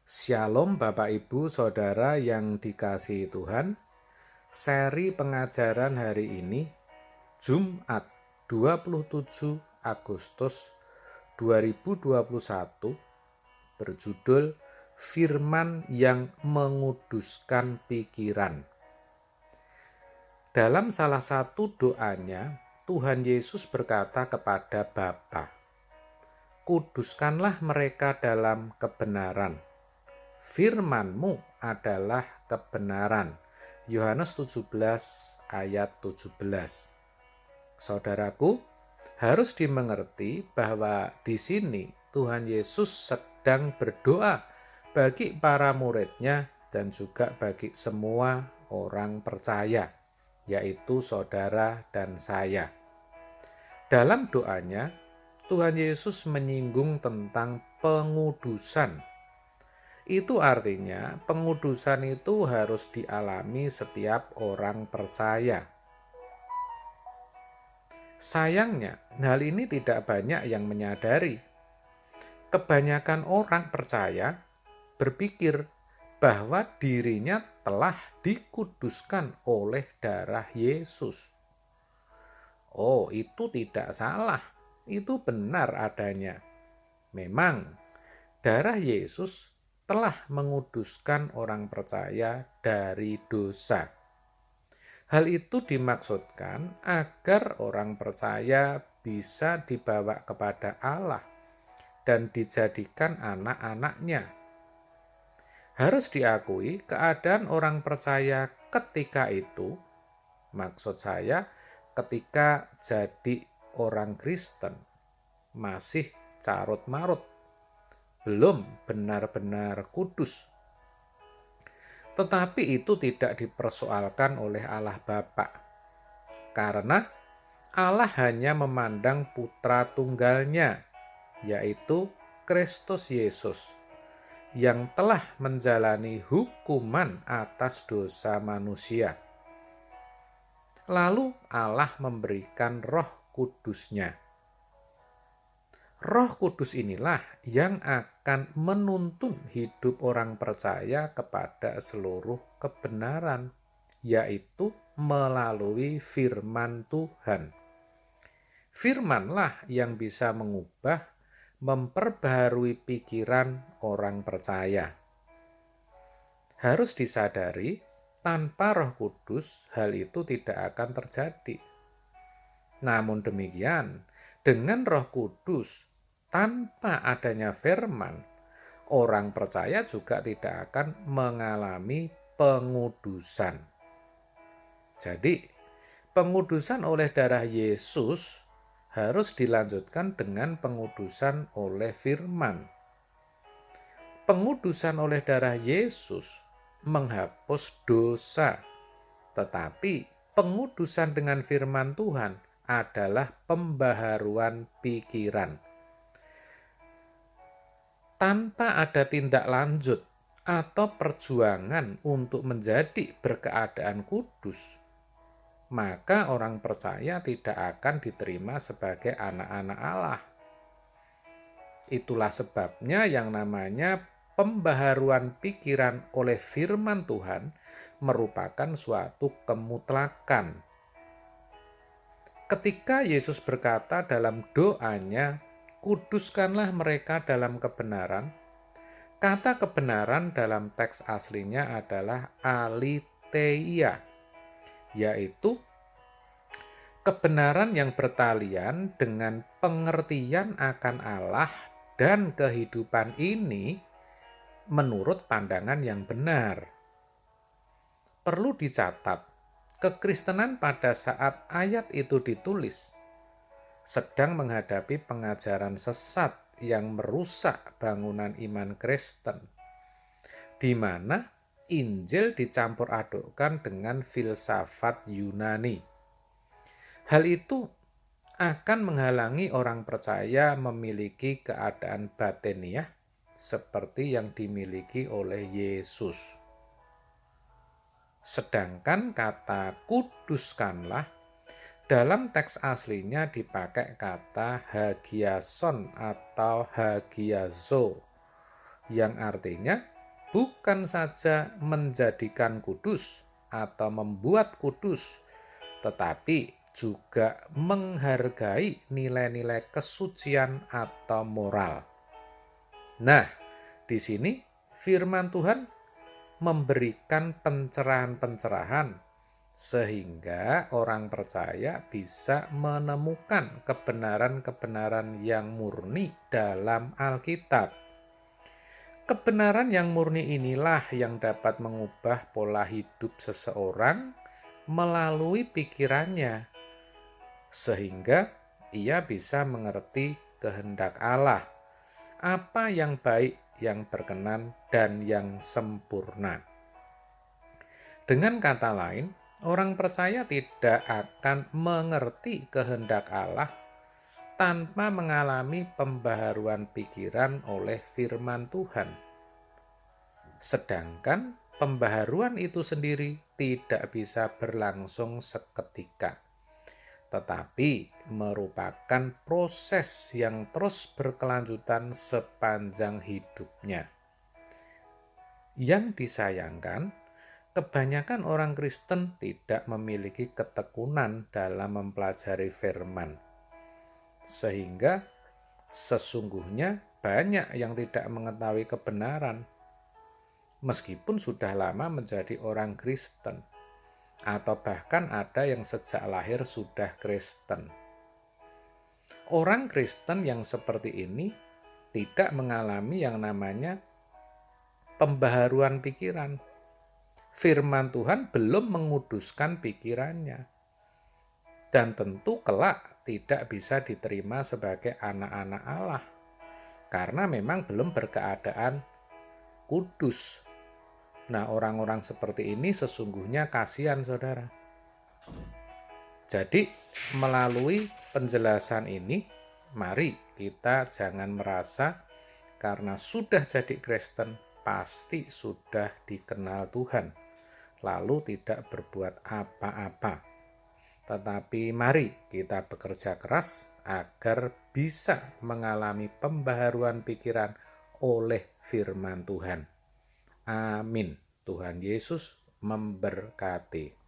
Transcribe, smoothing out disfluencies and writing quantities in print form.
Shalom Bapak Ibu Saudara yang dikasihi Tuhan. Seri pengajaran hari ini Jumat 27 Agustus 2021 berjudul Firman yang menguduskan pikiran. Dalam salah satu doanya, Tuhan Yesus berkata kepada Bapa, "Kuduskanlah mereka dalam kebenaran. Firman-Mu adalah kebenaran." Yohanes 17 ayat 17. Saudaraku, harus dimengerti bahwa di sini Tuhan Yesus sedang berdoa bagi para murid-Nya dan juga bagi semua orang percaya, yaitu saudara dan saya. Dalam doanya, Tuhan Yesus menyinggung tentang pengudusan. Itu artinya pengudusan itu harus dialami setiap orang percaya. Sayangnya, hal ini tidak banyak yang menyadari. Kebanyakan orang percaya berpikir bahwa dirinya telah dikuduskan oleh darah Yesus. Oh, itu tidak salah. Itu benar adanya. Memang, darah Yesus telah menguduskan orang percaya dari dosa. Hal itu dimaksudkan agar orang percaya bisa dibawa kepada Allah dan dijadikan anak-anak-Nya. Harus diakui keadaan orang percaya ketika itu, maksud saya ketika jadi orang Kristen, masih carut-marut, belum benar-benar kudus. Tetapi itu tidak dipersoalkan oleh Allah Bapa, karena Allah hanya memandang putra tunggalnya, yaitu Kristus Yesus, yang telah menjalani hukuman atas dosa manusia. Lalu Allah memberikan Roh Kudus-Nya. Roh Kudus inilah yang akan menuntun hidup orang percaya kepada seluruh kebenaran, yaitu melalui firman Tuhan. Firmanlah yang bisa mengubah, memperbaharui pikiran orang percaya. Harus disadari, tanpa Roh Kudus hal itu tidak akan terjadi. Namun demikian, dengan Roh Kudus, tanpa adanya firman, orang percaya juga tidak akan mengalami pengudusan. Jadi, pengudusan oleh darah Yesus harus dilanjutkan dengan pengudusan oleh firman. Pengudusan oleh darah Yesus menghapus dosa, tetapi pengudusan dengan firman Tuhan adalah pembaharuan pikiran. Tanpa ada tindak lanjut atau perjuangan untuk menjadi berkeadaan kudus, maka orang percaya tidak akan diterima sebagai anak-anak Allah. Itulah sebabnya yang namanya pembaharuan pikiran oleh firman Tuhan merupakan suatu kemutlakan. Ketika Yesus berkata dalam doanya, "Kuduskanlah mereka dalam kebenaran," kata kebenaran dalam teks aslinya adalah aletheia, yaitu kebenaran yang bertalian dengan pengertian akan Allah dan kehidupan ini menurut pandangan yang benar. Perlu dicatat, kekristenan pada saat ayat itu ditulis sedang menghadapi pengajaran sesat yang merusak bangunan iman Kristen, di mana Injil dicampur adukkan dengan filsafat Yunani. Hal itu akan menghalangi orang percaya memiliki keadaan batiniah seperti yang dimiliki oleh Yesus. Sedangkan kata kuduskanlah dalam teks aslinya dipakai kata hagiason atau hagiazo, yang artinya bukan saja menjadikan kudus atau membuat kudus, tetapi juga menghargai nilai-nilai kesucian atau moral. Nah, di sini firman Tuhan memberikan pencerahan-pencerahan sehingga orang percaya bisa menemukan kebenaran-kebenaran yang murni dalam Alkitab. Kebenaran yang murni inilah yang dapat mengubah pola hidup seseorang melalui pikirannya, sehingga ia bisa mengerti kehendak Allah, apa yang baik, yang berkenan, dan yang sempurna. Dengan kata lain, orang percaya tidak akan mengerti kehendak Allah tanpa mengalami pembaharuan pikiran oleh firman Tuhan. Sedangkan pembaharuan itu sendiri tidak bisa berlangsung seketika, tetapi merupakan proses yang terus berkelanjutan sepanjang hidupnya. Yang disayangkan, kebanyakan orang Kristen tidak memiliki ketekunan dalam mempelajari firman, sehingga sesungguhnya banyak yang tidak mengetahui kebenaran, meskipun sudah lama menjadi orang Kristen, atau bahkan ada yang sejak lahir sudah Kristen. Orang Kristen yang seperti ini tidak mengalami yang namanya pembaharuan pikiran. Firman Tuhan belum menguduskan pikirannya, dan tentu kelak tidak bisa diterima sebagai anak-anak Allah, karena memang belum berkeadaan kudus. Nah, orang-orang seperti ini sesungguhnya kasihan, saudara. Jadi, melalui penjelasan ini, mari kita jangan merasa karena sudah jadi Kristen, pasti sudah dikenal Tuhan, lalu tidak berbuat apa-apa. Tetapi mari kita bekerja keras agar bisa mengalami pembaharuan pikiran oleh firman Tuhan. Amin. Tuhan Yesus memberkati.